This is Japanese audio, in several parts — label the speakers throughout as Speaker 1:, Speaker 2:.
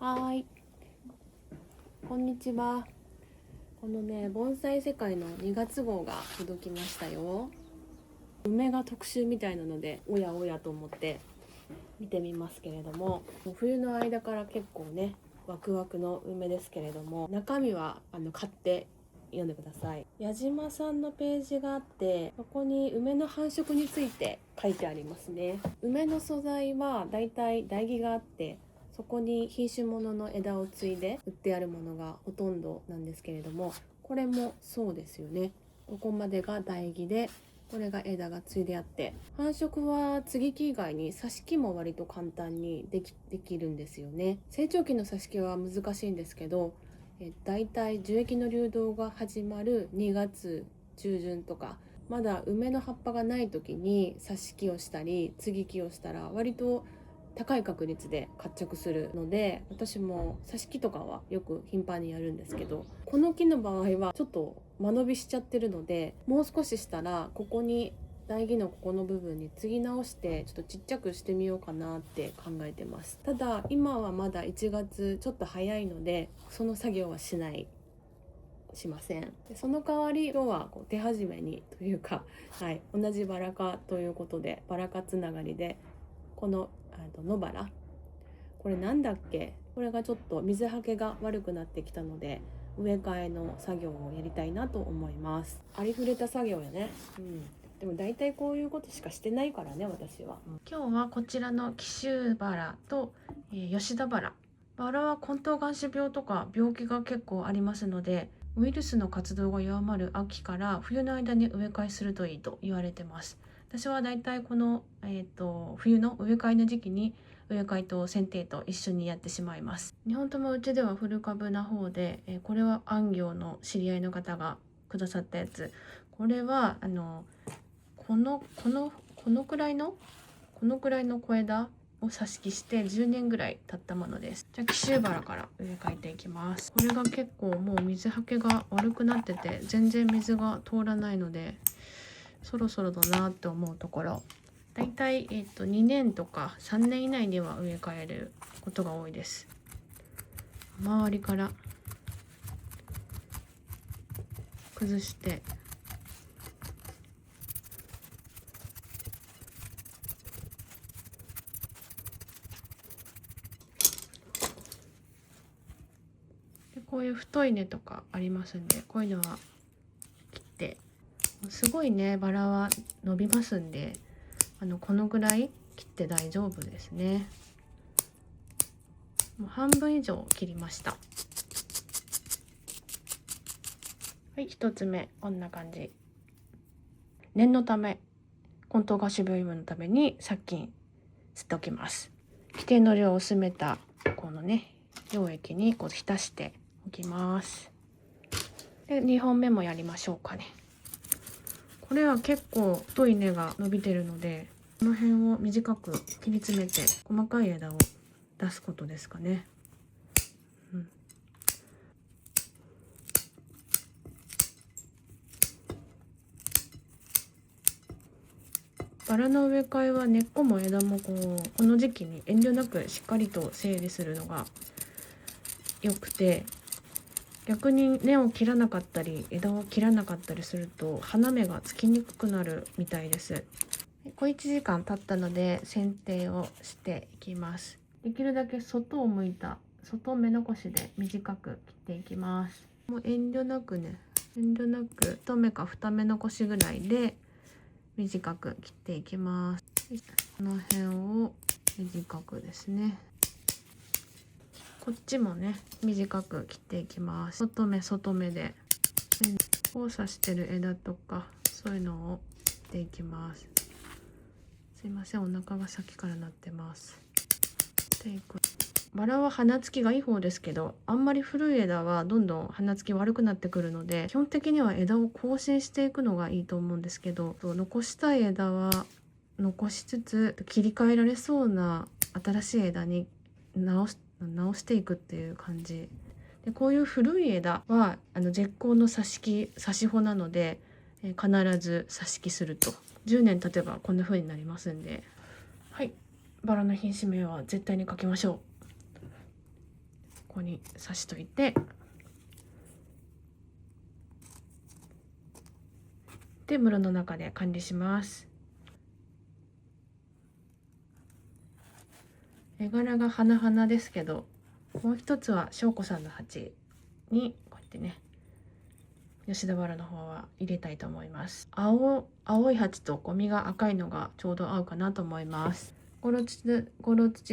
Speaker 1: はい、こんにちは。このね、盆栽世界の2月号が届きましたよ。梅が特集みたいなので、おやおやと思って見てみますけれども、冬の間から結構ね、ワクワクの梅ですけれども、中身は買って読んでください。矢島さんのページがあって、そこに梅の繁殖について書いてありますね。梅の素材はだいたい台木があって、そこに品種物の枝を継いで売ってあるものがほとんどなんですけれども、これもそうですよね。ここまでが台木で、これが枝が継いであって、繁殖は接ぎ木以外に挿し木も割と簡単にできるんですよね。成長期の挿し木は難しいんですけど、だいたい樹液の流動が始まる2月中旬とか、まだ梅の葉っぱがない時に挿し木をしたり接ぎ木をしたら割と高い確率で活着するので、私も挿し木とかはよく頻繁にやるんですけど、この木の場合はちょっと間延びしちゃってるので、もう少ししたらここに台木のここの部分に継ぎ直してちょっとちっちゃくしてみようかなって考えてます。ただ今はまだ1月ちょっと早いので、その作業はしません。でその代わり今日は手始めにというか、はい、同じバラ科ということでバラ科つながりで、この野バラ、これなんだっけ、これがちょっと水はけが悪くなってきたので植え替えの作業をやりたいなと思います。ありふれた作業やね。でも大体こういうことしかしてないからね、私は。今日はこちらの紀州バラと、吉田バラ。バラは根頭眼腫病とか病気が結構ありますので、ウイルスの活動が弱まる秋から冬の間に植え替えするといいと言われてます。私はだいたいこの、冬の植え替えの時期に植え替えと剪定と一緒にやってしまいます。2本ともうちではフル株な方で、これは安行の知り合いの方がくださったやつ。これはこのくらいの小枝を挿し木して10年ぐらい経ったものです。じゃあ紀州バラから植え替えていきます。これが結構もう水はけが悪くなってて全然水が通らないので、そろそろだなって思うところ。だいたい2年とか3年以内には植え替えることが多いです。周りから崩してで、こういう太い根とかありますんで、こういうのは切って、すごいねバラは伸びますんで、このぐらい切って大丈夫ですね。もう半分以上切りました。はい、1つ目こんな感じ。念のため根頭芽腫病予防のために殺菌しておきます。規定の量を薄めたこのね溶液に浸しておきます。で2本目もやりましょうかね。これは結構太い根が伸びてるので、この辺を短く切り詰めて細かい枝を出すことですかね。バラの植え替えは根っこも枝もこの時期に遠慮なくしっかりと整理するのがよくて、逆に根を切らなかったり枝を切らなかったりすると花芽がつきにくくなるみたいです。小1時間経ったので剪定をしていきます。できるだけ外を向いた外目残しで短く切っていきます。もう遠慮なく1目か2目残しぐらいで短く切っていきます。この辺を短くですね。こっちもね短く切っていきます。外目で交差してる枝とかそういうのを切っていきます。すいません、お腹がさっきから鳴ってます。バラは花つきがいい方ですけど、あんまり古い枝はどんどん花つき悪くなってくるので、基本的には枝を更新していくのがいいと思うんですけど、残したい枝は残しつつ切り替えられそうな新しい枝に直していくっていう感じで、こういう古い枝は絶好の挿し穂なので、必ず挿し木すると10年経てばこんな風になりますんで、はい、バラの品種名は絶対に書きましょう。ここに刺しといて、で室の中で管理します。絵柄が花々ですけど、もう一つは翔子さんの鉢にこうやってね、吉田原の方は入れたいと思います。青い鉢と実が赤いのがちょうど合うかなと思います。ゴロ土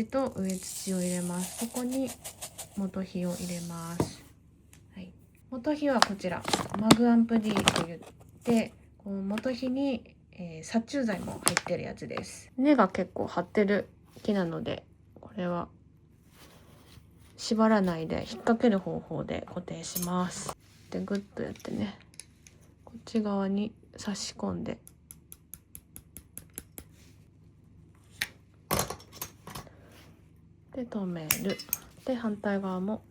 Speaker 1: と植え土を入れます。ここに元肥を入れます。はい、元肥はこちらマグアンプ D といって、こう元肥に、殺虫剤も入ってるやつです。根が結構張ってる木なので、これは縛らないで引っ掛ける方法で固定します。でグッとやってね、こっち側に差し込んで、で留める。で反対側も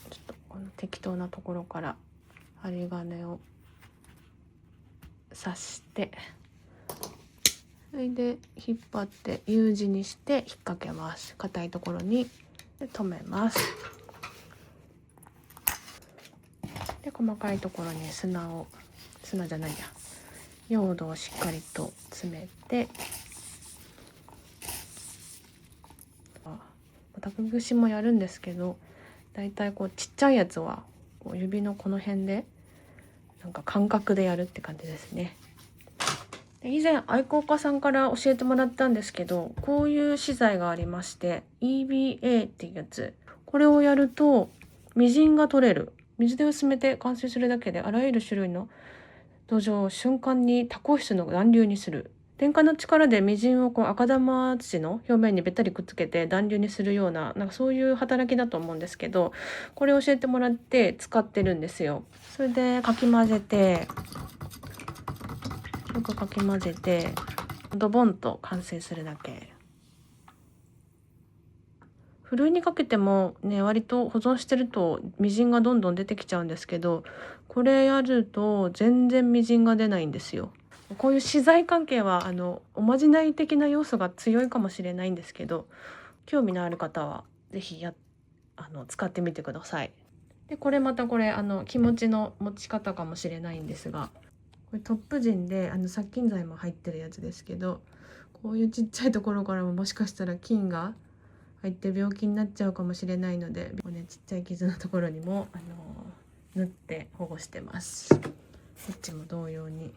Speaker 1: ちょっとこの適当なところから針金を刺して、それで引っ張って U 字にして引っ掛けます。硬いところにで留めます。で細かいところに砂じゃないや、用土をしっかりと詰めて、竹串もやるんですけど、だいたいこうちっちゃいやつはこう指のこの辺でなんか感覚でやるって感じですね。で以前愛好家さんから教えてもらったんですけど、こういう資材がありまして EVA っていうやつ、これをやるとみじんが取れる。水で薄めて乾燥するだけであらゆる種類の土壌を瞬間に多孔質の暖流にする。電荷の力でみじんをこう赤玉土の表面にべったりくっつけて暖流にするような、なんかそういう働きだと思うんですけど、これを教えてもらって使ってるんですよ。それでかき混ぜて、よくかき混ぜてドボンと完成するだけ。ふるいにかけてもね、割と保存してるとみじんがどんどん出てきちゃうんですけど、これやると全然みじんが出ないんですよ。こういう資材関係はおまじない的な要素が強いかもしれないんですけど、興味のある方は是非使ってみてください。でこれまた気持ちの持ち方かもしれないんですが、これトップ陣で殺菌剤も入ってるやつですけど、こういうちっちゃいところからももしかしたら菌が入って病気になっちゃうかもしれないので、ちっちゃい傷のところにも縫って保護してます。こっちも同様に。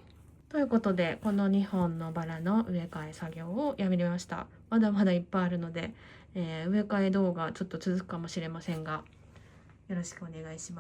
Speaker 1: ということでこの2本のバラの植え替え作業をやめました。まだまだいっぱいあるので、植え替え動画ちょっと続くかもしれませんが、よろしくお願いします。